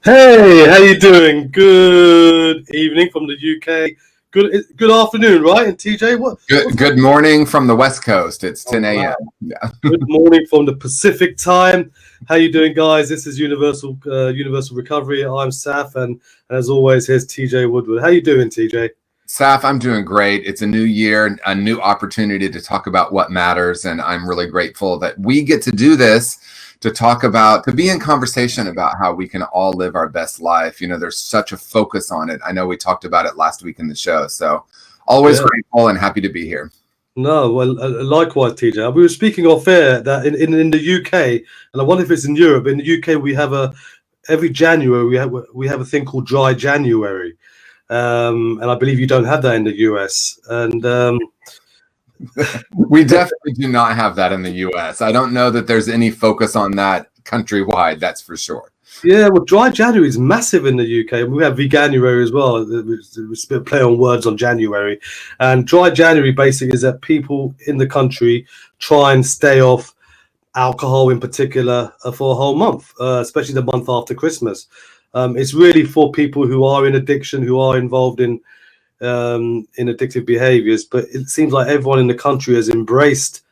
Hey, how you doing? Good evening from the UK. Good afternoon, right? And TJ, Good morning from the West Coast. It's Oh 10 wow. a.m. Yeah. Good morning from the Pacific time. How you doing, guys? This is Universal Recovery. I'm Saf, and as always, here's TJ Woodward. How you doing, TJ? Saf, I'm doing great. It's a new year, a new opportunity to talk about what matters. And I'm really grateful that we get to do this, to be in conversation about how we can all live our best life. You know, there's such a focus on it. I know we talked about it last week in the show. So always Yeah. grateful and happy to be here. No, well, likewise, TJ. We were speaking off air that in the UK, and I wonder if it's in Europe. In the UK, we have every January we have a thing called Dry January. And I believe you don't have that in the US. And We definitely do not have that in the US. I don't know that there's any focus on that countrywide, that's for sure. yeah, well, Dry January is massive in the UK. And we have Veganuary as well. It's a bit of play on words on January. And Dry January basically is that people in the country try and stay off alcohol in particular for a whole month, especially the month after Christmas. It's really for people who are in addiction, who are involved in addictive behaviors, but it seems like everyone in the country has embraced,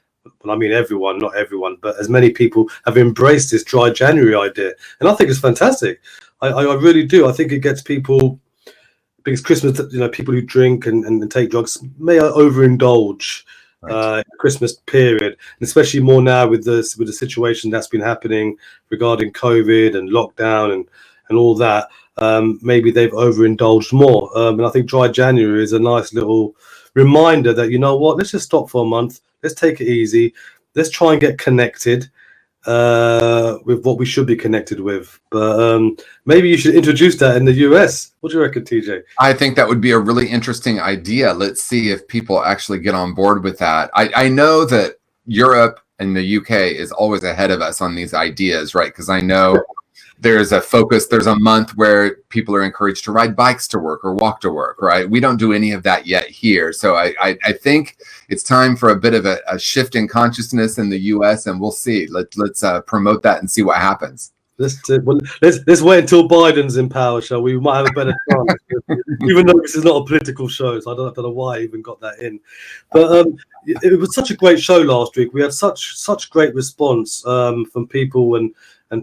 well, I mean everyone, not everyone, but as many people have embraced this Dry January idea, and I think it's fantastic. I really do. I think it gets people, because Christmas, people who drink and take drugs may overindulge Christmas period, and especially more now with the situation that's been happening regarding COVID and lockdown and all that. Maybe they've overindulged more. And I think Dry January is a nice little reminder that, you know what, let's just stop for a month. Let's take it easy. Let's try and get connected with what we should be connected with. But maybe you should introduce that in the US. What do you reckon, TJ? I think that would be a really interesting idea. Let's see if people actually get on board with that. I know that Europe and the UK is always ahead of us on these ideas, right? Because I know there's a focus, there's a month where people are encouraged to ride bikes to work or walk to work, right? We don't do any of that yet here. So I think it's time for a bit of a shift in consciousness in the US, and we'll see. Let's promote that and see what happens. Let's wait until Biden's in power, shall we? We might have a better chance. Even though this is not a political show, so I don't know why I even got that in. But it was such a great show last week. We had such great response from people, and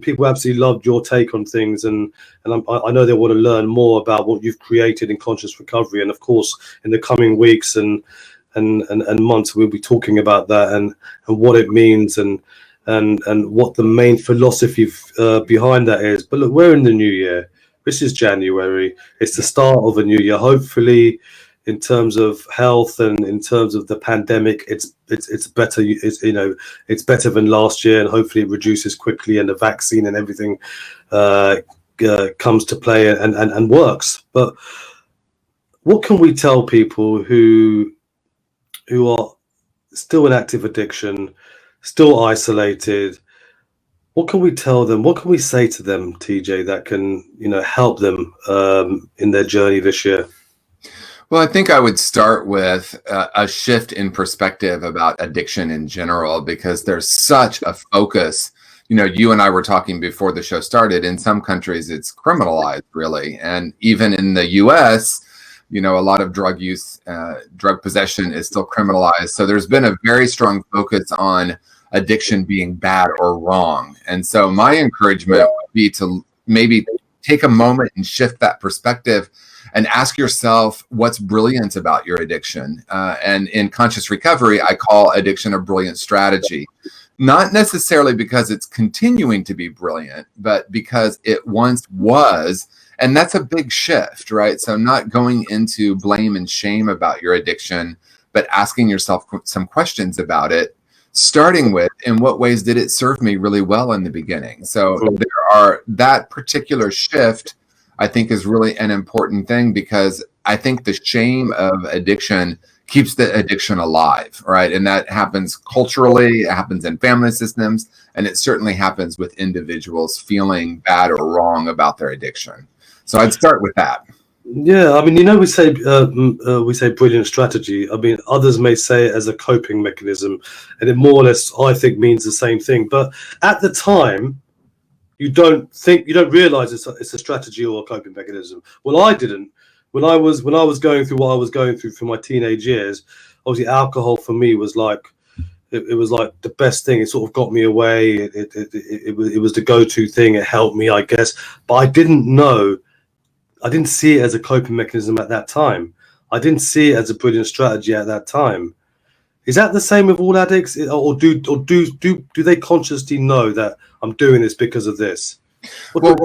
people absolutely loved your take on things. And I know they want to learn more about what you've created in conscious recovery. And of course, in the coming weeks and months, we'll be talking about that and what it means and what the main philosophy behind that is. But look, we're in the new year. This is January. It's the start of a new year. Hopefully, in terms of health and in terms of the pandemic, it's better. It's better than last year, and hopefully it reduces quickly, and the vaccine and everything comes to play and works. But what can we tell people who are still in active addiction, still isolated? What can we tell them? What can we say to them, TJ, that can help them in their journey this year? Well, I think I would start with a shift in perspective about addiction in general, because there's such a focus. You and I were talking before the show started. In some countries, it's criminalized, really. And even in the US, a lot of drug use, drug possession is still criminalized. So there's been a very strong focus on addiction being bad or wrong. And so my encouragement would be to maybe take a moment and shift that perspective and ask yourself what's brilliant about your addiction. And in conscious recovery, I call addiction a brilliant strategy. Not necessarily because it's continuing to be brilliant, but because it once was. And that's a big shift, right? So not going into blame and shame about your addiction, but asking yourself some questions about it, starting with, in what ways did it serve me really well in the beginning? So that particular shift, I think, is really an important thing, because I think the shame of addiction keeps the addiction alive, right? And that happens culturally, it happens in family systems, and it certainly happens with individuals feeling bad or wrong about their addiction. So I'd start with that. Yeah, I mean, we say brilliant strategy. I mean, others may say it as a coping mechanism, and it more or less, I think, means the same thing. But at the time, you don't realize it's a strategy or a coping mechanism. Well, I didn't. When I was going through what I was going through for my teenage years, obviously alcohol for me was like, it was like the best thing. It sort of got me away. It was the go-to thing. It helped me, I guess. But I didn't see it as a coping mechanism at that time. I didn't see it as a brilliant strategy at that time. Is that the same with all addicts, or do they consciously know that I'm doing this because of this? Well,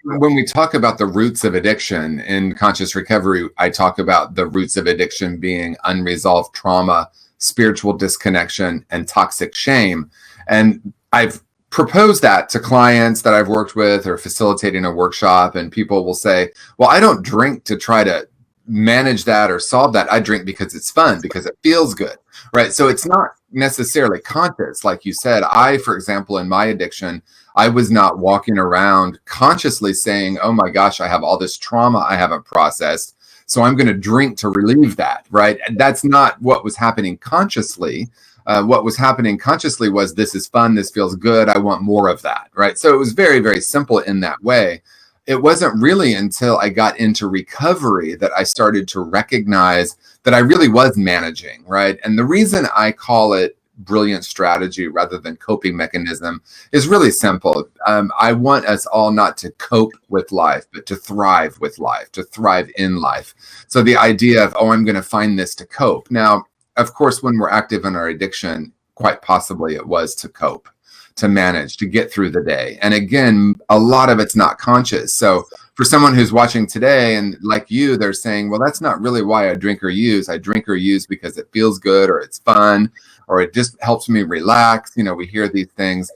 when we talk about the roots of addiction in conscious recovery, I talk about the roots of addiction being unresolved trauma, spiritual disconnection, and toxic shame. And I've proposed that to clients that I've worked with or facilitating a workshop, and people will say, well, I don't drink to try to manage that or solve that. I drink because it's fun, because it feels good, right? So it's not necessarily conscious. Like you said, for example, in my addiction, I was not walking around consciously saying, oh my gosh, I have all this trauma I haven't processed, so I'm going to drink to relieve that, right? And that's not what was happening consciously. What was happening consciously was, this is fun, this feels good, I want more of that, right? So it was very, very simple in that way. It wasn't really until I got into recovery that I started to recognize that I really was managing, right? And the reason I call it brilliant strategy rather than coping mechanism is really simple. I want us all not to cope with life, but to thrive with life, to thrive in life. So the idea of, oh, I'm going to find this to cope. Now, of course, when we're active in our addiction, quite possibly it was to cope, to manage, to get through the day. And again, a lot of it's not conscious. So for someone who's watching today and like you, they're saying, well, that's not really why I drink or use. I drink or use because it feels good, or it's fun, or it just helps me relax. You know, we hear these things.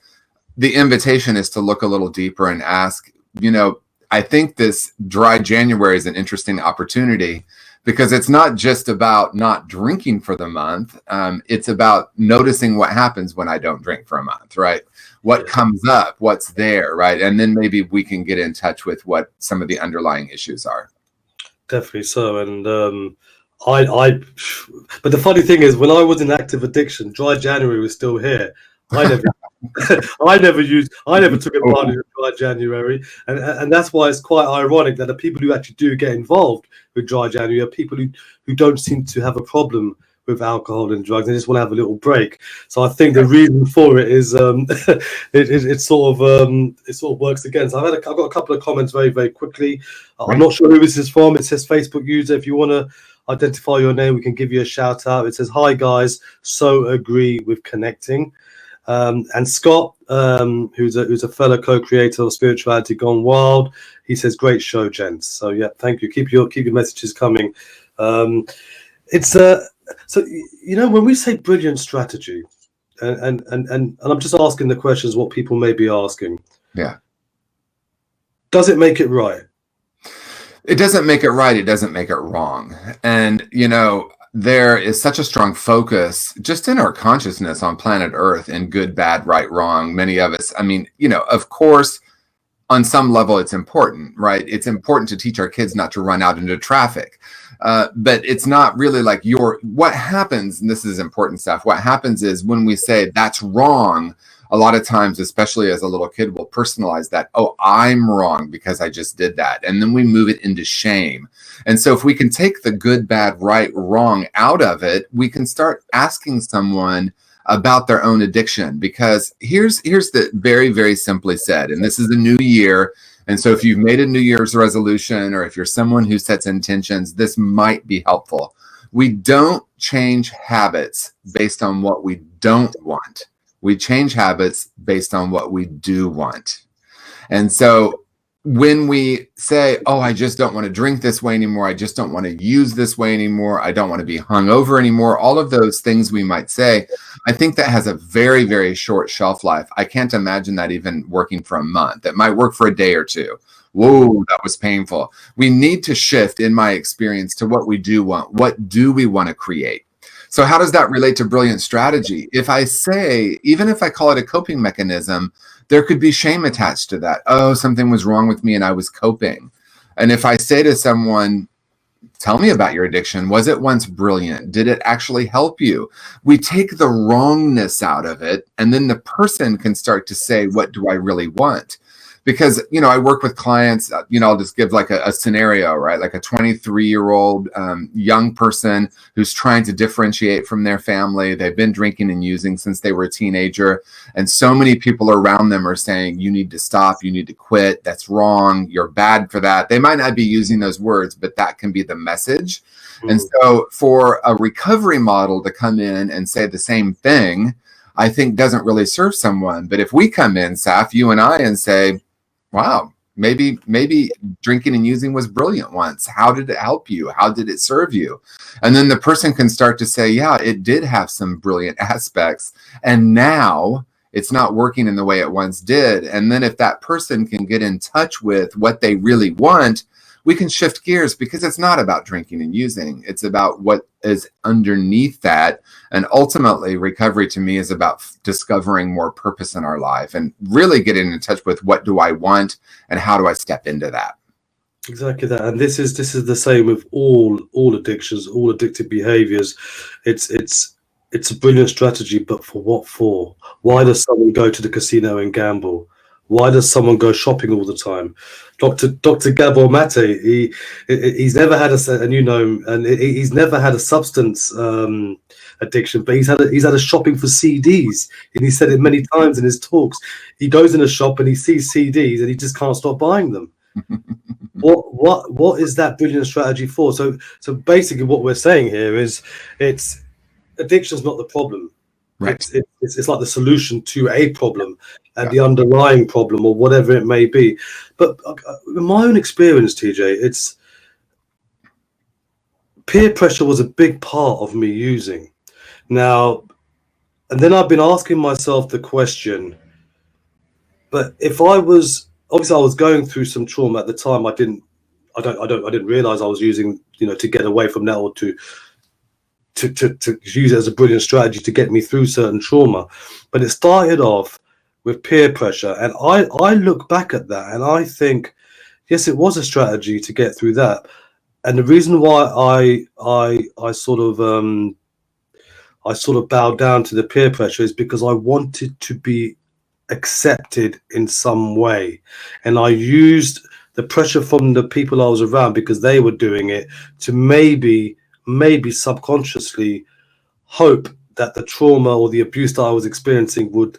The invitation is to look a little deeper and ask, I think this dry January is an interesting opportunity, because it's not just about not drinking for the month. It's about noticing what happens when I don't drink for a month, right? What comes up, what's there, right? And then maybe we can get in touch with what some of the underlying issues are. Definitely so. And but the funny thing is, when I was in active addiction, dry January was still here. I never I never took advantage of dry January, and that's why it's quite ironic that the people who actually do get involved with dry January are people who don't seem to have a problem with alcohol and drugs. They just want to have a little break. So I think the reason for it is it sort of works against. I've got a couple of comments very, very quickly. I'm not sure who this is from. It says Facebook user. If you want to identify your name, we can give you a shout out. It says, hi guys, so agree with connecting. And Scott, who's a fellow co-creator of Spirituality Gone Wild, he says, great show, gents. So yeah, thank you. Keep your messages coming. So when we say brilliant strategy, and I'm just asking the questions what people may be asking. Yeah. Does it make it right? It doesn't make it right. It doesn't make it wrong. And there is such a strong focus just in our consciousness on planet Earth in good, bad, right, wrong. Many of us, of course, on some level, it's important, right? It's important to teach our kids not to run out into traffic. But it's not really like what happens, and this is important stuff, what happens is when we say that's wrong, a lot of times, especially as a little kid, we'll personalize that. Oh, I'm wrong because I just did that. And then we move it into shame. And so if we can take the good, bad, right, wrong out of it, we can start asking someone about their own addiction. Because here's the very, very simply said, and this is a new year. And so if you've made a New Year's resolution, or if you're someone who sets intentions, this might be helpful. We don't change habits based on what we don't want. We change habits based on what we do want. And so when we say, oh, I just don't want to drink this way anymore, I just don't want to use this way anymore, I don't want to be hungover anymore, all of those things we might say, I think that has a very, very short shelf life. I can't imagine that even working for a month. It might work for a day or two. Whoa, that was painful. We need to shift, in my experience, to what we do want. What do we want to create? So how does that relate to brilliant strategy? If I say, even if I call it a coping mechanism, there could be shame attached to that. Oh, something was wrong with me and I was coping. And if I say to someone, tell me about your addiction. Was it once brilliant? Did it actually help you? We take the wrongness out of it, and then the person can start to say, what do I really want? Because, I work with clients, I'll just give like a scenario, right? Like a 23-year-old young person who's trying to differentiate from their family. They've been drinking and using since they were a teenager. And so many people around them are saying, you need to stop, you need to quit. That's wrong. You're bad for that. They might not be using those words, but that can be the message. And so for a recovery model to come in and say the same thing, I think doesn't really serve someone. But if we come in, Saf, you and I, and say, wow, maybe drinking and using was brilliant once. How did it help you? How did it serve you? And then the person can start to say, yeah, it did have some brilliant aspects. And now it's not working in the way it once did. And then if that person can get in touch with what they really want, we can shift gears, because it's not about drinking and using. It's about what is underneath that. And ultimately, recovery to me is about discovering more purpose in our life and really getting in touch with what do I want and how do I step into that. Exactly that. And this is the same with all addictions, all addictive behaviors. It's a brilliant strategy, but for what for? Why does someone go to the casino and gamble? Why does someone go shopping all the time? Dr. Gabor Matte, he's never had he's never had a substance addiction, but he's had a shopping for CDs, and he said it many times in his talks. He goes in a shop and he sees CDs and he just can't stop buying them. What is that brilliant strategy for? So basically, what we're saying here is, addiction's not the problem. Right. It's like the solution to a problem and the underlying problem, or whatever it may be. But in my own experience, TJ, peer pressure was a big part of me using. Now, and then I've been asking myself the question, but if I was going through some trauma at the time, I didn't realize I was using, to get away from that, or to use it as a brilliant strategy to get me through certain trauma. But it started off with peer pressure, and I look back at that and I think, yes, it was a strategy to get through that. And the reason why I sort of bowed down to the peer pressure is because I wanted to be accepted in some way, and I used the pressure from the people I was around, because they were doing it, to maybe subconsciously hope that the trauma or the abuse that I was experiencing would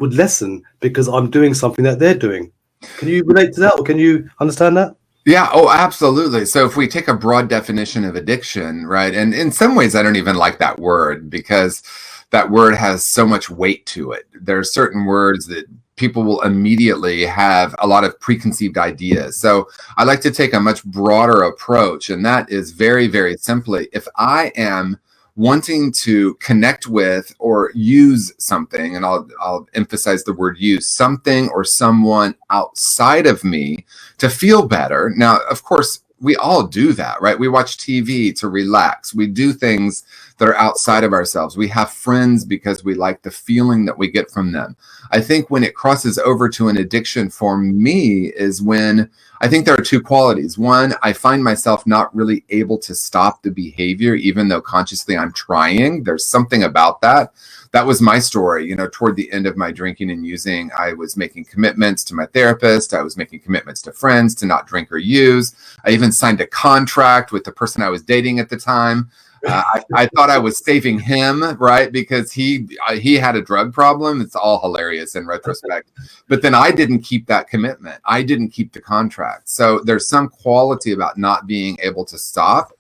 lessen, because I'm doing something that they're doing. Can you relate to that, or can you understand that? Yeah. Oh, absolutely. So if we take a broad definition of addiction, right, and in some ways I don't even like that word, because that word has so much weight to it. There are certain words that people will immediately have a lot of preconceived ideas. So I like to take a much broader approach, and that is very, very simply, if I am wanting to connect with or use something, and I'll emphasize the word use, something or someone outside of me to feel better. Now, of course, we all do that, right? We watch TV to relax. We do things that are outside of ourselves. We have friends because we like the feeling that we get from them. I think when it crosses over to an addiction for me is when I think there are two qualities. One, I find myself not really able to stop the behavior, even though consciously I'm trying. There's something about that. That was my story. Toward the end of my drinking and using, I was making commitments to my therapist. I was making commitments to friends to not drink or use. I even signed a contract with the person I was dating at the time. I thought I was saving him, right? Because he had a drug problem. It's all hilarious in retrospect. But then I didn't keep that commitment. I didn't keep the contract. So there's some quality about not being able to stop.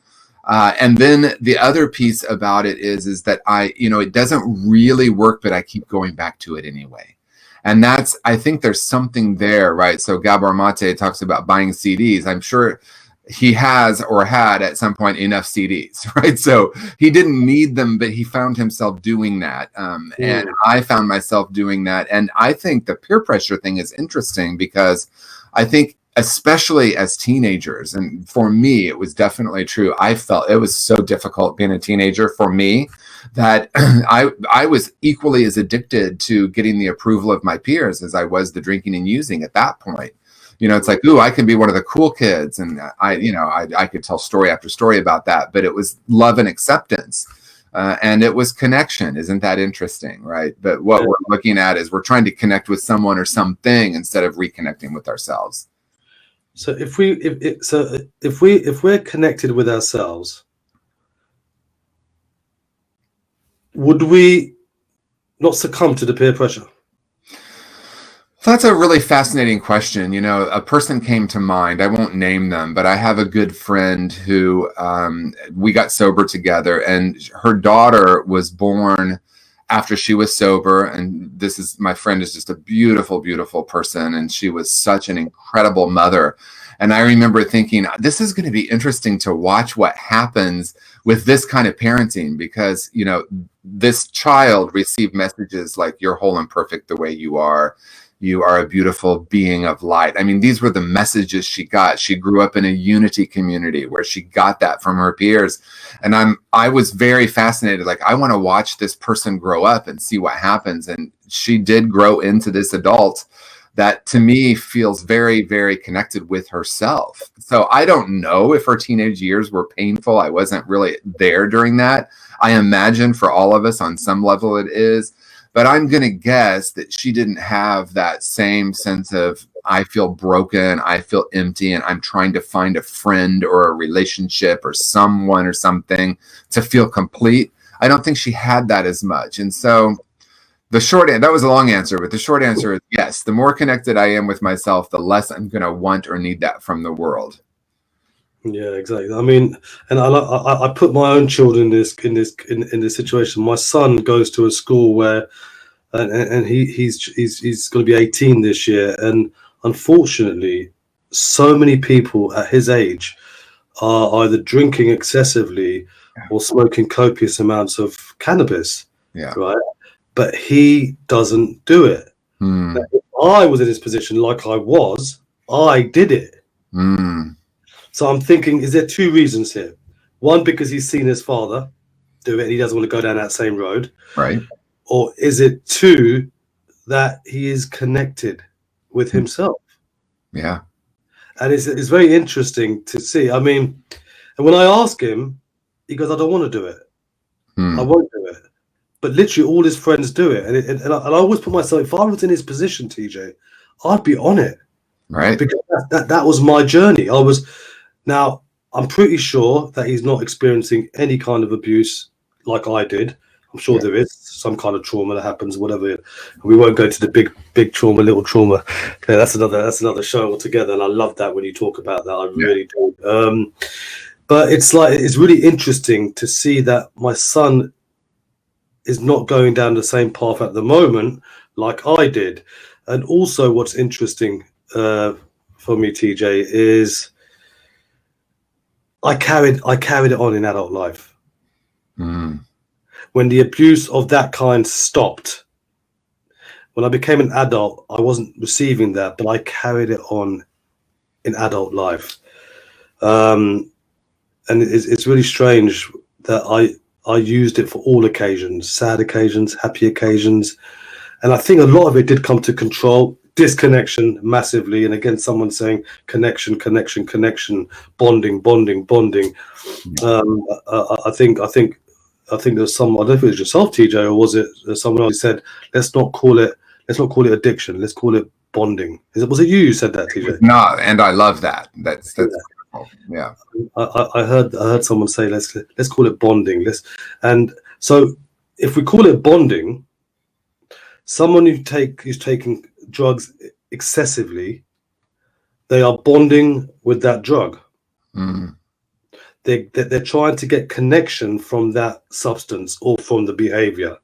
And then the other piece about it is that it doesn't really work, but I keep going back to it anyway. And I think there's something there, right? So Gabor Matte talks about buying CDs. I'm sure he has or had at some point enough CDs, right? So he didn't need them, but he found himself doing that. And I found myself doing that. And I think the peer pressure thing is interesting, because I think, especially as teenagers, and for me, it was definitely true. I felt it was so difficult being a teenager for me that I was equally as addicted to getting the approval of my peers as I was the drinking and using at that point. It's like, ooh, I can be one of the cool kids. And I could tell story after story about that, but it was love and acceptance. And it was connection. Isn't that interesting, right? But what we're looking at is we're trying to connect with someone or something instead of reconnecting with ourselves. So if we're connected with ourselves, would we not succumb to the peer pressure? That's a really fascinating question. You know, a person came to mind. I won't name them, but I have a good friend who we got sober together, and her daughter was born after she was sober. And my friend is just a beautiful, beautiful person. And she was such an incredible mother. And I remember thinking, this is going to be interesting to watch what happens with this kind of parenting, because, you know, this child received messages like, you're whole and perfect the way you are. You are a beautiful being of light. I mean, these were the messages she got. She grew up in a unity community where she got that from her peers. And I was very fascinated. Like, I want to watch this person grow up and see what happens. And she did grow into this adult that, to me, feels very, very connected with herself. So I don't know if her teenage years were painful. I wasn't really there during that. I imagine for all of us on some level it is. But I'm going to guess that she didn't have that same sense of, I feel broken, I feel empty, and I'm trying to find a friend or a relationship or someone or something to feel complete. I don't think she had that as much. And so that was a long answer, but the short answer is yes. The more connected I am with myself, the less I'm going to want or need that from the world. Yeah, exactly. I mean, and I put my own children in this situation. My son goes to a school where, and he's going to be 18 this year, and unfortunately, so many people at his age are either drinking excessively or smoking copious amounts of cannabis. Yeah. Right. But he doesn't do it. Now, if I was in his position, like I did it. So I'm thinking, is there two reasons here? One, because he's seen his father do it and he doesn't want to go down that same road. Right. Or is it two, that he is connected with himself? Yeah. And it's very interesting to see. I mean, and when I ask him, he goes, I don't want to do it. I won't do it. But literally all his friends do it. And I always put myself, if I was in his position, TJ, I'd be on it. Right. Because that was my journey. Now, I'm pretty sure that he's not experiencing any kind of abuse like I did. I'm sure there is some kind of trauma that happens, whatever. We won't go to the big trauma, little trauma. Yeah, that's another show altogether. And I love that when you talk about that. I really do. But it's really interesting to see that my son is not going down the same path at the moment like I did. And also what's interesting for me, TJ, is I carried it on in adult life. When the abuse of that kind stopped, when I became an adult, I wasn't receiving that, but I carried it on in adult life. And it's really strange that I used it for all occasions, sad occasions, happy occasions. And I think a lot of it did come to control, disconnection massively. And again, someone saying connection, bonding. I think there's some, I don't know if it was yourself, TJ, or was it someone else who said, let's not call it addiction, let's call it bonding. Was it you who said that, TJ? No, and I love that. That's yeah. I heard someone say let's call it bonding. And so if we call it bonding, someone who's taking drugs excessively, they are bonding with that drug. They're trying to get connection from that substance or from the behavior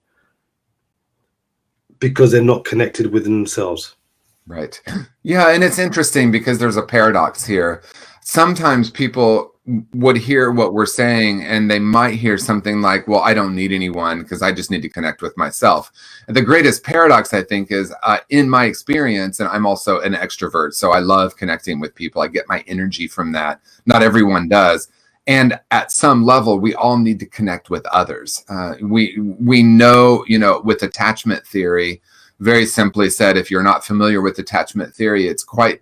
because they're not connected with themselves. Right. Yeah, and it's interesting because there's a paradox here. Sometimes people would hear what we're saying and they might hear something like, well, I don't need anyone because I just need to connect with myself. And the greatest paradox, I think, is in my experience, and I'm also an extrovert, so I love connecting with people. I get my energy from that. Not everyone does. And at some level, we all need to connect with others. We know, with attachment theory, very simply said, if you're not familiar with attachment theory, it's quite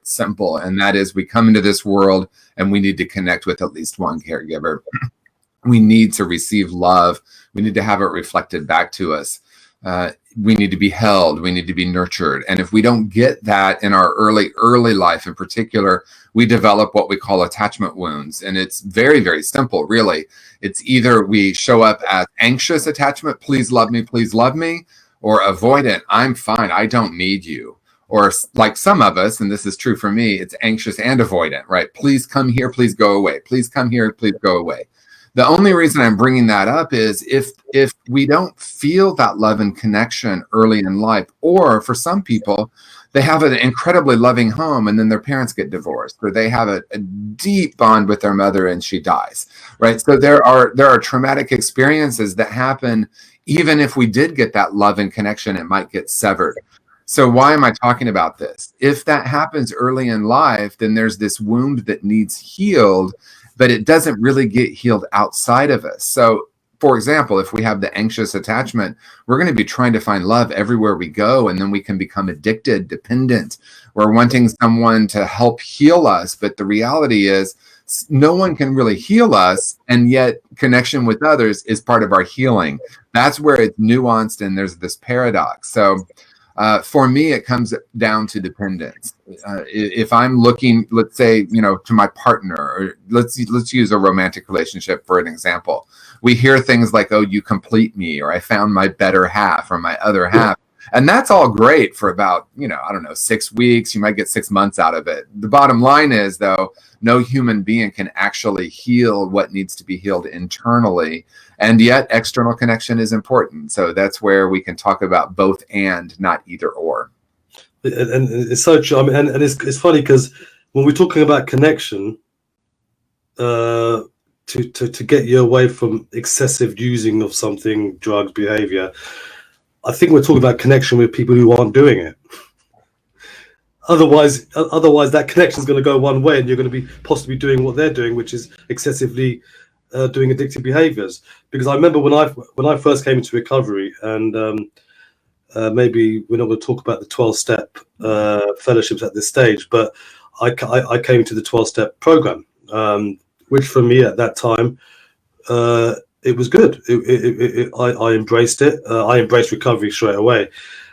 simple. And that is, we come into this world and we need to connect with at least one caregiver. We need to receive love. We need to have it reflected back to us. We need to be held. We need to be nurtured. And if we don't get that in our early life in particular, we develop what we call attachment wounds. And it's very, very simple, really. It's either we show up as anxious attachment, please love me, or avoidant, I'm fine, I don't need you. Or like some of us, and this is true for me, it's anxious and avoidant, right? Please come here, please go away. Please come here, please go away. The only reason I'm bringing that up is if we don't feel that love and connection early in life, or for some people, they have an incredibly loving home and then their parents get divorced, or they have a deep bond with their mother and she dies, right? So there are traumatic experiences that happen. Even if we did get that love and connection, it might get severed. So why am I talking about this? If that happens early in life, then there's this wound that needs healed, but it doesn't really get healed outside of us. So, for example, if we have the anxious attachment, we're going to be trying to find love everywhere we go, and then we can become addicted, dependent. We're wanting someone to help heal us, but the reality is no one can really heal us, and yet connection with others is part of our healing. That's where it's nuanced, and there's this paradox. So for me, it comes down to dependence. If I'm looking, let's say, to my partner, or let's use a romantic relationship for an example. We hear things like, "Oh, you complete me," or "I found my better half," or "my other half." And that's all great for about, 6 weeks. You might get 6 months out of it. The bottom line is, though, no human being can actually heal what needs to be healed internally. And yet external connection is important. So that's where we can talk about both and, not either or. And it's so true. I mean, and it's funny because when we're talking about connection, to get you away from excessive using of something, drugs, behavior, I think we're talking about connection with people who aren't doing it. Otherwise, that connection is going to go one way, and you're going to be possibly doing what they're doing, which is excessively doing addictive behaviors. Because I remember when I first came into recovery, and maybe we're not going to talk about the 12-step fellowships at this stage, but I came to the 12-step program, which for me at that time, it was good. I embraced it. I embraced recovery straight away.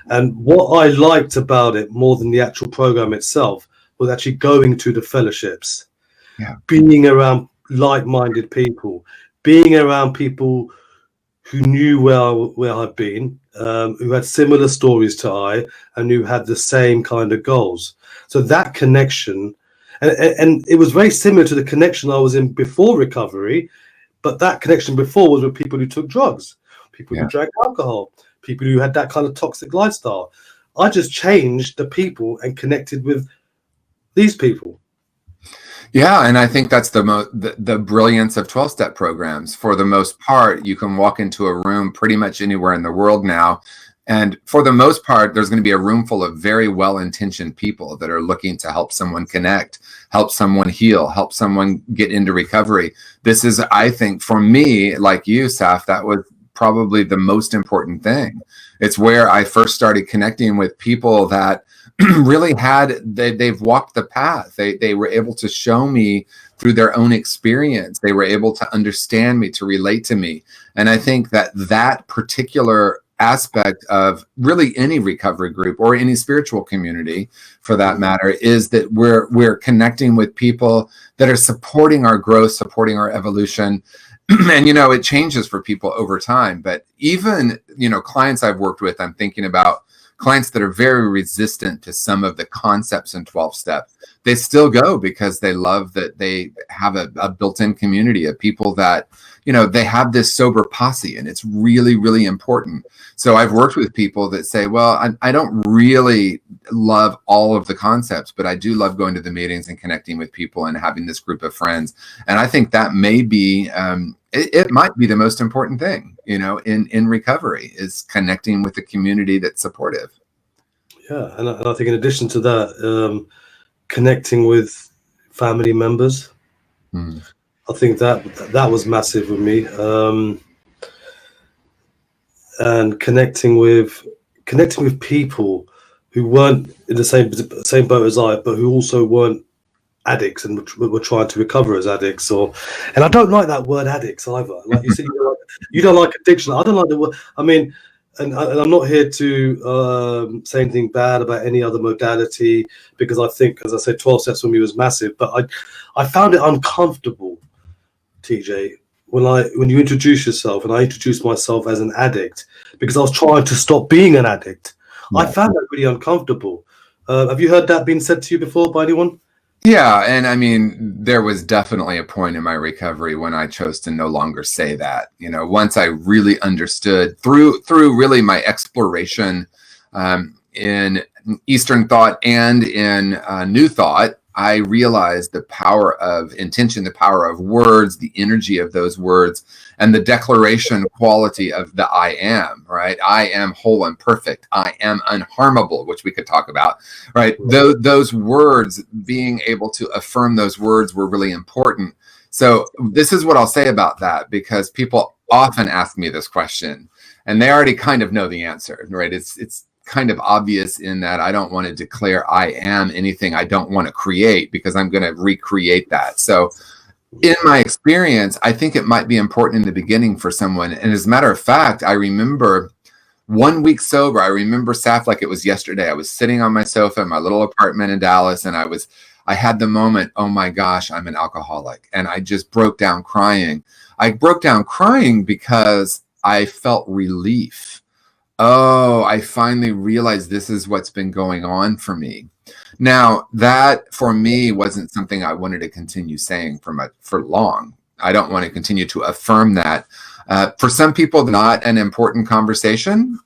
And what I liked about it more than the actual program itself was actually going to the fellowships, being around like-minded people, being around people who knew where I'd been, who had similar stories to I, and who had the same kind of goals. So that connection, and it was very similar to the connection I was in before recovery, but that connection before was with people who took drugs, people who drank alcohol, people who had that kind of toxic lifestyle. I just changed the people and connected with these people. Yeah, and I think that's the brilliance of 12-step programs. For the most part, you can walk into a room pretty much anywhere in the world now, and for the most part, there's going to be a room full of very well-intentioned people that are looking to help someone connect, help someone heal, help someone get into recovery. This is, I think, for me, like you, Saf, that was probably the most important thing. It's where I first started connecting with people that really they've walked the path. They were able to show me through their own experience. They were able to understand me, to relate to me. And I think that particular aspect of really any recovery group or any spiritual community for that matter is that we're connecting with people that are supporting our growth, supporting our evolution. And, it changes for people over time. But even, clients I've worked with, I'm thinking about clients that are very resistant to some of the concepts in 12 steps. They still go because they love that they have a built-in community of people that, they have this sober posse, and it's really, really important. So I've worked with people that say, well, I don't really love all of the concepts, but I do love going to the meetings and connecting with people and having this group of friends. And I think that may be, it might be the most important thing, in recovery, is connecting with a community that's supportive. Yeah, and I think in addition to that, connecting with family members. I think that was massive with me, and connecting with people who weren't in the same boat as I, but who also weren't addicts and we're trying to recover as addicts, and I don't like that word addicts either. Like you said, you don't like addiction. I don't like the word. I mean, and I'm not here to say anything bad about any other modality, because I think, as I said, 12 steps for me was massive, but I found it uncomfortable, TJ, when you introduce yourself, and I introduced myself as an addict because I was trying to stop being an addict. Yeah. I found that really uncomfortable. Have you heard that being said to you before by anyone? Yeah, and I mean, there was definitely a point in my recovery when I chose to no longer say that. You know, once I really understood through really my exploration in Eastern thought and in New Thought, I realized the power of intention, the power of words, the energy of those words, and the declaration quality of the I am, right? I am whole and perfect. I am unharmable, which we could talk about, right? Those words, being able to affirm those words were really important. So this is what I'll say about that, because people often ask me this question and they already kind of know the answer, right? It's kind of obvious in that I don't want to declare I am anything I don't want to create, because I'm going to recreate that. So in my experience, I think it might be important in the beginning for someone. And as a matter of fact, I remember 1 week sober. I remember, Saf, like it was yesterday. I was sitting on my sofa in my little apartment in Dallas, and I had the moment, oh my gosh, I'm an alcoholic. And I just broke down crying. I broke down crying because I felt relief. Oh, I finally realized this is what's been going on for me. Now, that for me wasn't something I wanted to continue saying for long. I don't want to continue to affirm that. For some people, not an important conversation.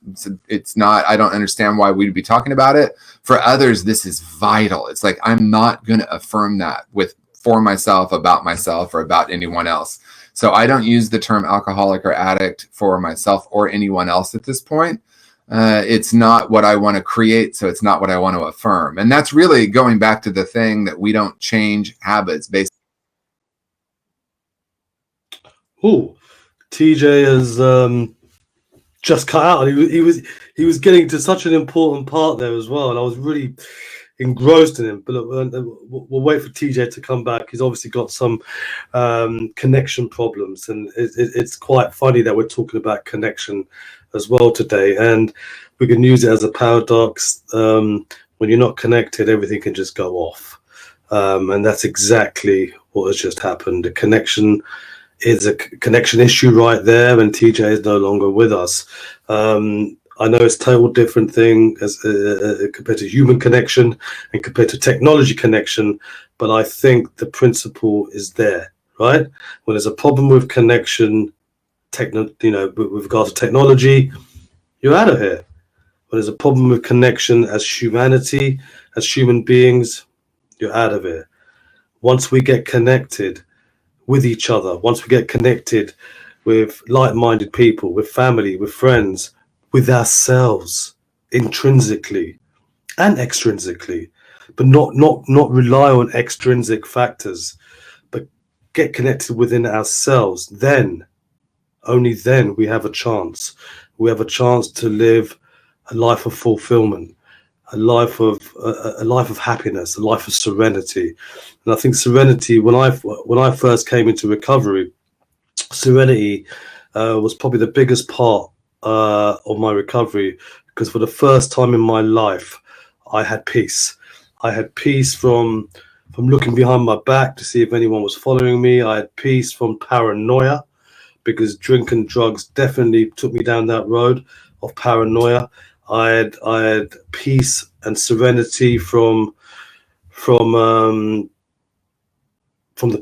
It's not, I don't understand why we'd be talking about it. For others, this is vital. It's like, I'm not going to affirm that for myself, about myself, or about anyone else. So I don't use the term alcoholic or addict for myself or anyone else at this point. It's not what I want to create, so it's not what I want to affirm. And that's really going back to the thing that we don't change habits based. Oh, TJ has just cut out. He was getting to such an important part there as well, and I was really engrossed in him. But we'll wait for TJ to come back. He's obviously got some connection problems, and it's quite funny that we're talking about connection as well today, and we can use it as a paradox. When you're not connected, everything can just go off, and that's exactly what has just happened. The connection is a connection issue right there, and TJ is no longer with us. I know it's a total different thing as compared to human connection and compared to technology connection, but I think the principle is there, right? When there's a problem with connection, with regard to technology, you're out of here. When there's a problem with connection as humanity, as human beings, you're out of here. Once we get connected with each other, once we get connected with like-minded people, with family, with friends, with ourselves, intrinsically and extrinsically, but not rely on extrinsic factors, but get connected within ourselves, then, only then, we have a chance. We have a chance to live a life of fulfillment, a life of happiness, a life of serenity. And I think serenity, when I first came into recovery, serenity was probably the biggest part of my recovery, because for the first time in my life, I had peace. I had peace from looking behind my back to see if anyone was following me. I had peace from paranoia, because drink and drugs definitely took me down that road of paranoia. I had peace and serenity from the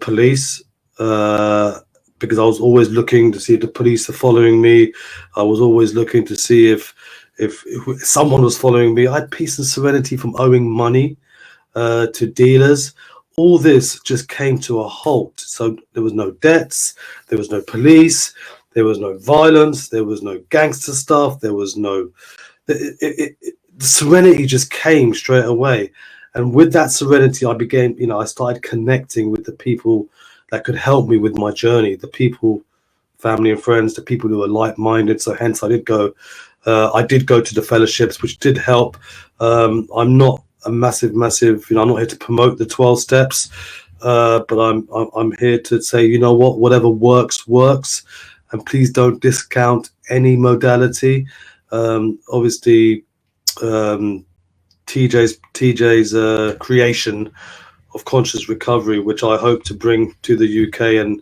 police, because I was always looking to see if the police are following me. I was always looking to see if someone was following me. I had peace and serenity from owing money to dealers. All this just came to a halt. So there was no debts, there was no police, there was no violence, there was no gangster stuff, there was no... The serenity just came straight away. And with that serenity, I started connecting with the people that could help me with my journey, the people, family and friends, the people who are like-minded. So hence I did go to the fellowships, which did help. I'm not a massive, I'm not here to promote the 12 steps, but I'm here to say, you know what, whatever works, and please don't discount any modality. Obviously, TJ's creation of conscious recovery, which I hope to bring to the UK and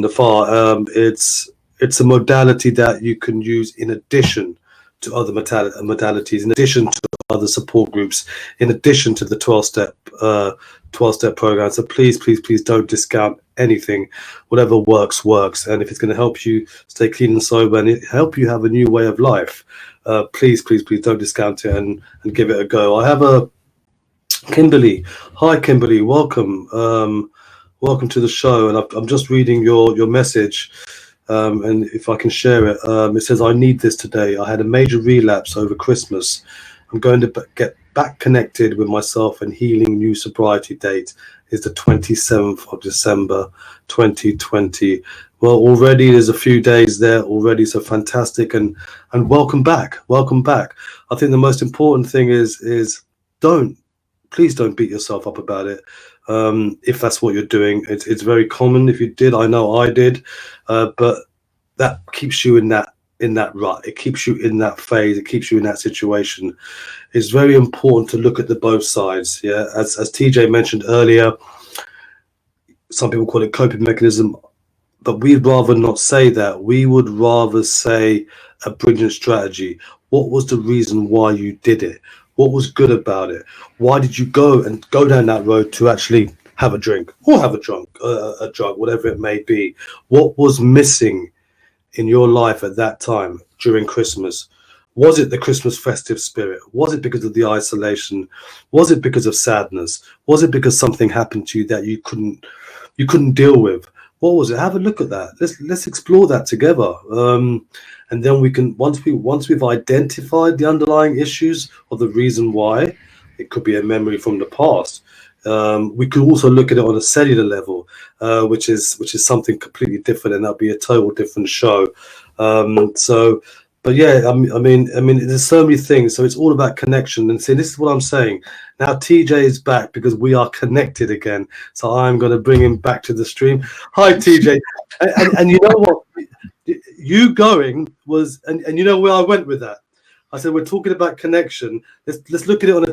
the far. It's a modality that you can use in addition to other modalities, in addition to other support groups, in addition to the 12-step program. So please don't discount anything. Whatever works. And if it's going to help you stay clean and sober and help you have a new way of life, please don't discount it and give it a go. I have a Kimberly. Hi, Kimberly. Welcome. Welcome to the show. And I'm just reading your message. And if I can share it, it says, I need this today. I had a major relapse over Christmas. I'm going to get back connected with myself, and healing new sobriety date is the 27th of December, 2020. Well, already there's a few days there already. So fantastic. And welcome back. Welcome back. I think the most important thing is please don't beat yourself up about it. If that's what you're doing, it's very common. If you did, I know I did, but that keeps you in that rut. It keeps you in that phase. It keeps you in that situation. It's very important to look at the both sides. Yeah, as TJ mentioned earlier, some people call it coping mechanism, but we'd rather not say that. We would rather say a brilliant strategy. What was the reason why you did it? What was good about it? Why did you go down that road to actually have a drink or have a drug, whatever it may be? What was missing in your life at that time during Christmas? Was it the Christmas festive spirit? Was it because of the isolation? Was it because of sadness? Was it because something happened to you that you couldn't deal with? What was it? Have a look at that. Let's explore that together. And then we can, once we've identified the underlying issues or the reason why, it could be a memory from the past. We could also look at it on a cellular level, which is something completely different, and that'll be a total different show. But yeah, I mean, there's so many things. So it's all about connection. And see, this is what I'm saying. Now TJ is back because we are connected again. So I'm going to bring him back to the stream. Hi, TJ. and you know what? You going was, and you know where I went with that. I said we're talking about connection. Let's look at it on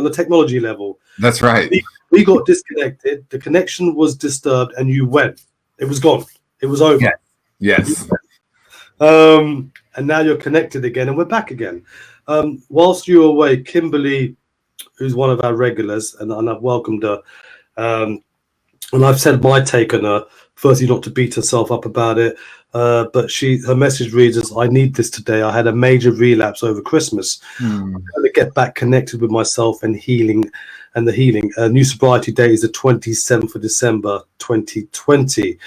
a technology level. That's right. We got disconnected. The connection was disturbed, and you went. It was gone. It was over. Yes. And now you're connected again, and we're back again. Whilst you were away, Kimberly, who's one of our regulars, and I've welcomed her, and I've said my take on her. Firstly, not to beat herself up about it, but her message reads as, I need this today. I had a major relapse over Christmas. I'm going to get back connected with myself and healing. And the healing. New sobriety date is the 27th of December, 2020.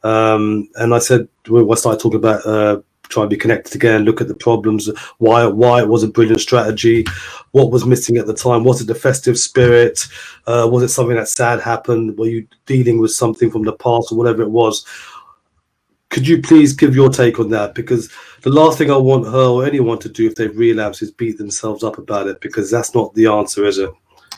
And I said, I started talking about try and be connected again, look at the problems, why it was a brilliant strategy, what was missing at the time. Was it the festive spirit? Was it something that sad happened? Were you dealing with something from the past or whatever it was? Could you please give your take on that? Because the last thing I want her or anyone to do if they relapse is beat themselves up about it, because that's not the answer, is it?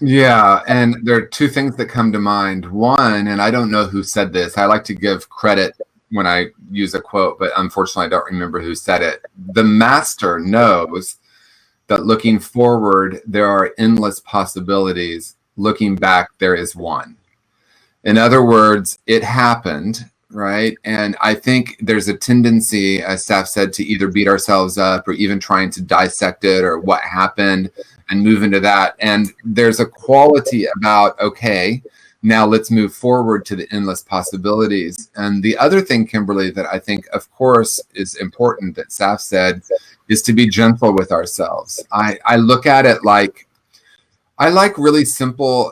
Yeah, and there are two things that come to mind. One, and I don't know who said this. I like to give credit when I use a quote, but unfortunately I don't remember who said it. The master knows that looking forward, there are endless possibilities. Looking back, there is one. In other words, it happened, right? And I think there's a tendency, as Steph said, to either beat ourselves up or even trying to dissect it or what happened and move into that. And there's a quality about, okay, now let's move forward to the endless possibilities. And the other thing, Kimberly, that I think, of course, is important that Saf said is to be gentle with ourselves. I look at it like, I like really simple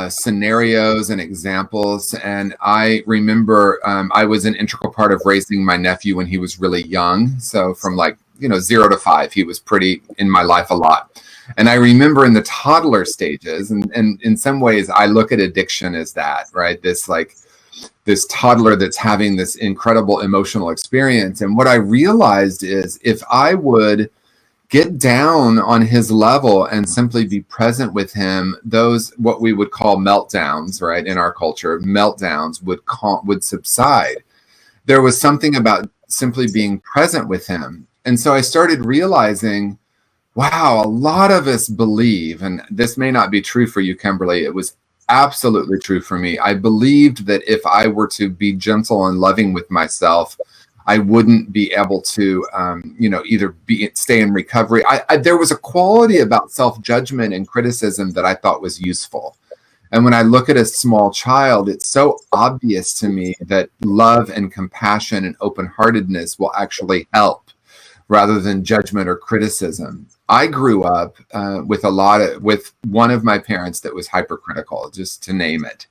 scenarios and examples. And I remember I was an integral part of raising my nephew when he was really young. So from 0 to 5, he was pretty in my life a lot. And I remember in the toddler stages, and in some ways I look at addiction as that, right? This toddler that's having this incredible emotional experience. And what I realized is if I would get down on his level and simply be present with him, those what we would call meltdowns, right? In our culture, meltdowns would subside. There was something about simply being present with him. And so I started realizing, wow, a lot of us believe, and this may not be true for you, Kimberly. It was absolutely true for me. I believed that if I were to be gentle and loving with myself, I wouldn't be able to, either stay in recovery. There was a quality about self-judgment and criticism that I thought was useful. And when I look at a small child, it's so obvious to me that love and compassion and open-heartedness will actually help rather than judgment or criticism. I grew up with one of my parents that was hypercritical, just to name it.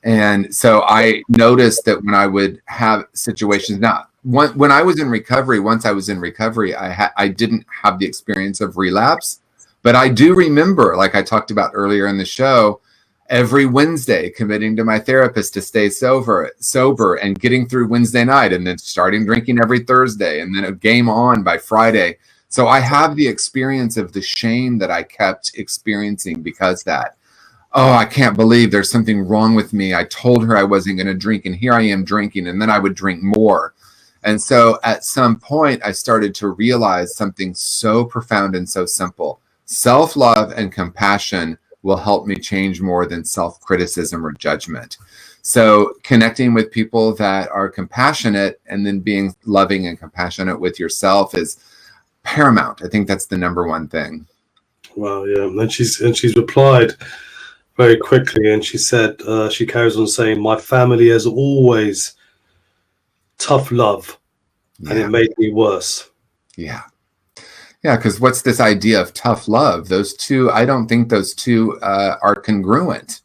And so I noticed that when I would have situations, when I was in recovery, once I was in recovery, I didn't have the experience of relapse, but I do remember, like I talked about earlier in the show, every Wednesday committing to my therapist to stay sober and getting through Wednesday night, and then starting drinking every Thursday, and then a game on by Friday. So I have the experience of the shame that I kept experiencing because oh, I can't believe there's something wrong with me. I told her I wasn't going to drink, and here I am drinking, and then I would drink more. And so at some point, I started to realize something so profound and so simple. Self-love and compassion will help me change more than self-criticism or judgment. So connecting with people that are compassionate and then being loving and compassionate with yourself is paramount. I think that's the number one thing. Wow, yeah. And she's replied very quickly, and she said, she carries on saying, my family has always tough love, and it made me worse. Yeah, because what's this idea of tough love? Those two, I don't think those two are congruent.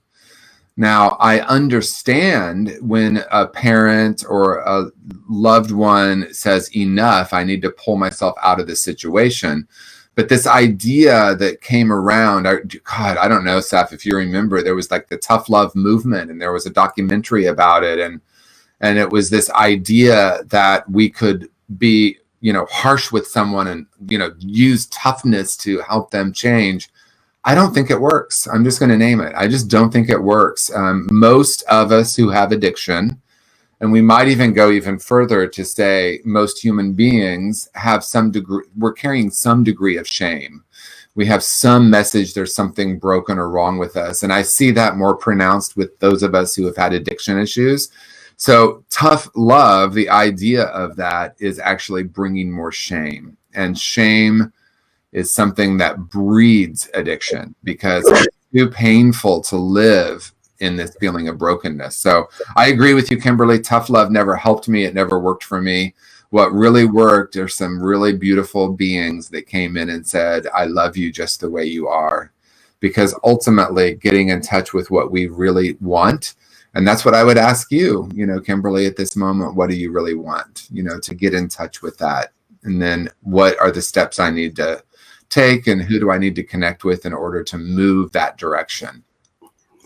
Now, I understand when a parent or a loved one says, enough, I need to pull myself out of this situation. But this idea that came around, I don't know, Seth, if you remember, there was like the tough love movement, and there was a documentary about it. And it was this idea that we could be, harsh with someone and, use toughness to help them change. I don't think it works. I'm just going to name it. I just don't think it works. Most of us who have addiction, and we might even go even further to say most human beings have we're carrying some degree of shame. We have some message there's something broken or wrong with us. And I see that more pronounced with those of us who have had addiction issues. So tough love, the idea of that is actually bringing more shame. And shame is something that breeds addiction because it's too painful to live in this feeling of brokenness. So I agree with you, Kimberly. Tough love never helped me. It never worked for me. What really worked are some really beautiful beings that came in and said, I love you just the way you are. Because ultimately getting in touch with what we really want, and that's what I would ask you, Kimberly, at this moment, what do you really want, to get in touch with that? And then what are the steps I need to take, and who do I need to connect with in order to move that direction?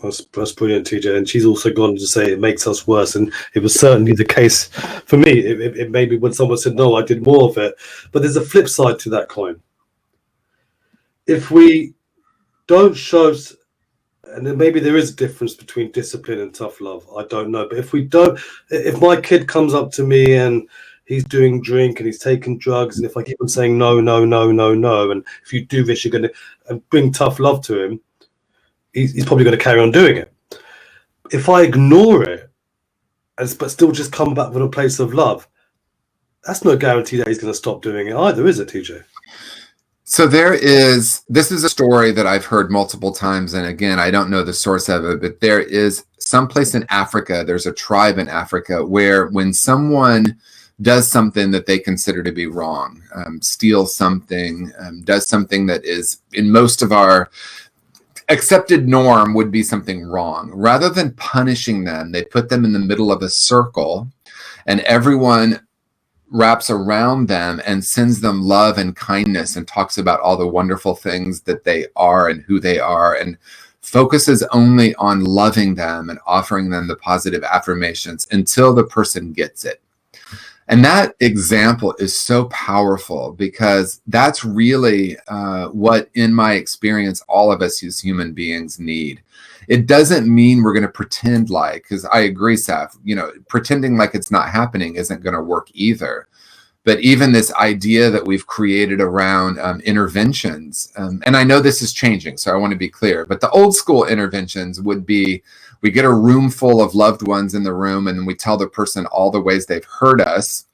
That's brilliant, TJ. And she's also gone to say it makes us worse. And it was certainly the case for me. It made me, when someone said, no, I did more of it. But there's a flip side to that coin. If we don't show, and then maybe there is a difference between discipline and tough love. I don't know. But if my kid comes up to me and he's doing drink and he's taking drugs, and if I keep on saying no, no, no, no, no, and if you do this, you're going to bring tough love to him, he's probably going to carry on doing it. If I ignore it, but still just come back with a place of love, that's no guarantee that he's going to stop doing it either, is it, TJ? So this is a story that I've heard multiple times. And again, I don't know the source of it, but there is someplace in Africa, there's a tribe in Africa where when someone does something that they consider to be wrong, steals something, does something that is in most of our accepted norm would be something wrong. Rather than punishing them, they put them in the middle of a circle, and everyone wraps around them and sends them love and kindness and talks about all the wonderful things that they are and who they are, and focuses only on loving them and offering them the positive affirmations until the person gets it. And that example is so powerful, because that's really what, in my experience, all of us as human beings need. It doesn't mean we're going to pretend like, because I agree, Saf, pretending like it's not happening isn't going to work either. But even this idea that we've created around interventions, and I know this is changing, so I want to be clear, but the old school interventions would be, we get a room full of loved ones in the room, and then we tell the person all the ways they've hurt us.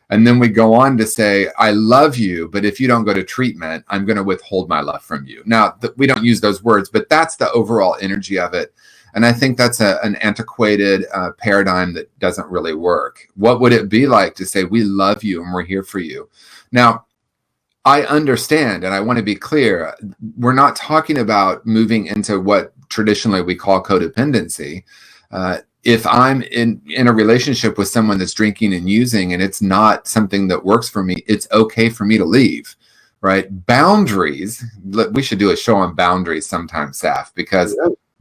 And then we go on to say, I love you, but if you don't go to treatment, I'm going to withhold my love from you. Now, we don't use those words, but that's the overall energy of it. And I think that's an antiquated paradigm that doesn't really work. What would it be like to say, we love you and we're here for you? Now, I understand, and I want to be clear, we're not talking about moving into what traditionally we call codependency. If I'm in a relationship with someone that's drinking and using, and it's not something that works for me, it's okay for me to leave, right? Boundaries, we should do a show on boundaries sometime, Saf, because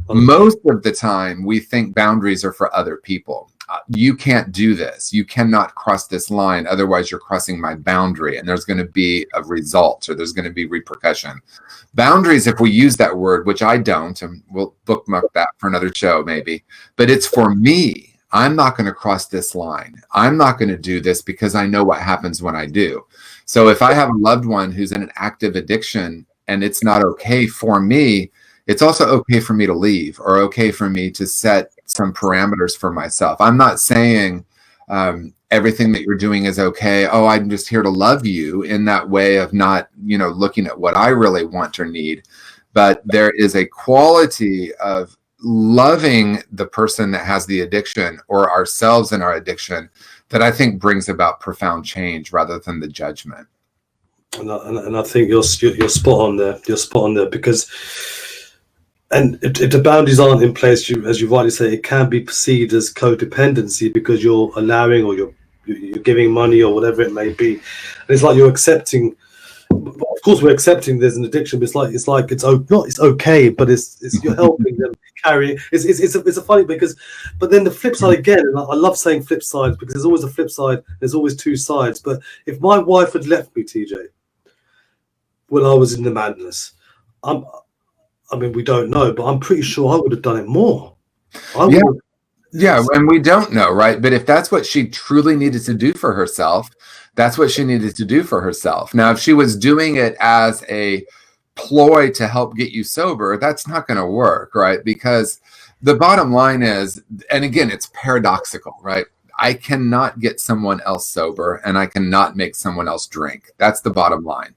most of the time we think boundaries are for other people. You can't do this. You cannot cross this line. Otherwise, you're crossing my boundary, and there's going to be a result, or there's going to be repercussion. Boundaries, if we use that word, which I don't, and we'll bookmark that for another show maybe, but it's for me. I'm not going to cross this line. I'm not going to do this, because I know what happens when I do. So if I have a loved one who's in an active addiction and it's not okay for me, it's also okay for me to leave, or okay for me to set some parameters for myself. I'm not saying everything that you're doing is okay. Oh, I'm just here to love you, in that way of not, looking at what I really want or need. But there is a quality of loving the person that has the addiction, or ourselves in our addiction, that I think brings about profound change rather than the judgment. And I think you're spot on there. You're spot on there, because, and if the boundaries aren't in place, as you rightly say, it can be perceived as codependency, because you're allowing, or you're giving money, or whatever it may be. And it's like you're accepting. Of course, we're accepting there's an addiction, but it's okay, but it's you're helping them carry it. It's a funny, because, but then the flip side again, and I love saying flip sides, because there's always a flip side. There's always two sides. But if my wife had left me, TJ, when I was in the madness, we don't know, but I'm pretty sure I would have done it more. Yeah, and we don't know, right? But if that's what she truly needed to do for herself, that's what she needed to do for herself. Now, if she was doing it as a ploy to help get you sober, that's not going to work, right? Because the bottom line is, and again, it's paradoxical, right? I cannot get someone else sober, and I cannot make someone else drink. That's the bottom line.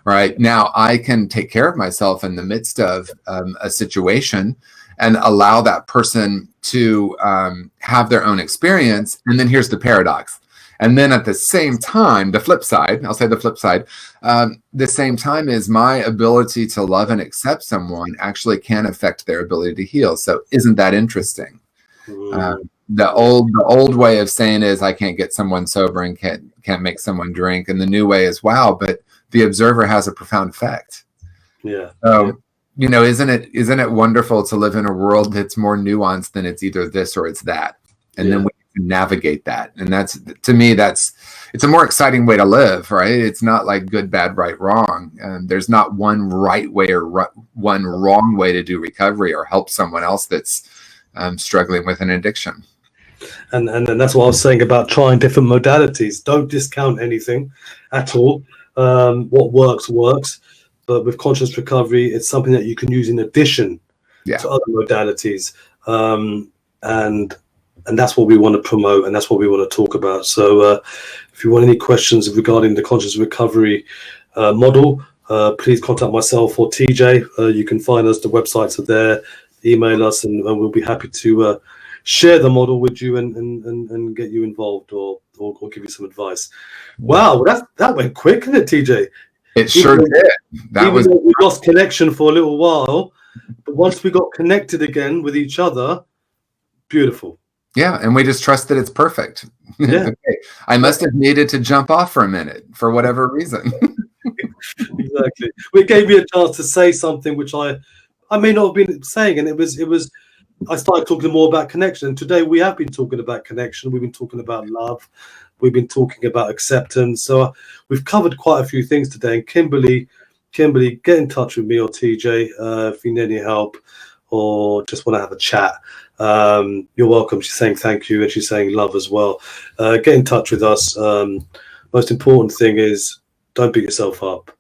Right now, I can take care of myself in the midst of a situation, and allow that person to have their own experience. And then here's the paradox. And then at the same time, the flip side, I'll say the flip side, the same time is my ability to love and accept someone actually can affect their ability to heal. So isn't that interesting? The old way of saying is, I can't get someone sober and can't make someone drink. And the new way is, wow, but the observer has a profound effect. Yeah. So, isn't it wonderful to live in a world that's more nuanced than it's either this or it's that, and then we can navigate that. And that's, to me, it's a more exciting way to live, right? It's not like good, bad, right, wrong. There's not one right way or one wrong way to do recovery or help someone else that's struggling with an addiction. And that's what I was saying about trying different modalities. Don't discount anything at all. What works, but with conscious recovery, it's something that you can use in addition to other modalities, and that's what we want to promote, and that's what we want to talk about. So if you want any questions regarding the conscious recovery model, please contact myself or TJ. You can find us, the websites are there, email us, and we'll be happy to share the model with you and get you involved, or give you some advice. Wow, that went quick, didn't it, TJ? It sure did. We lost connection for a little while, but once we got connected again with each other, beautiful. Yeah, and we just trust that it's perfect. Yeah. Okay. I must have needed to jump off for a minute for whatever reason. Exactly. It gave me a chance to say something which I may not have been saying, and it was. I started talking more about connection. And today we have been talking about connection. We've been talking about love, We've been talking about acceptance. So we've covered quite a few things today. And Kimberly, get in touch with me or TJ if you need any help or just want to have a chat. You're welcome. She's saying thank you, and she's saying love as well. Get in touch with us. Most important thing is don't beat yourself up.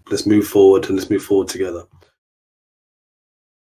Let's move forward, and let's move forward together.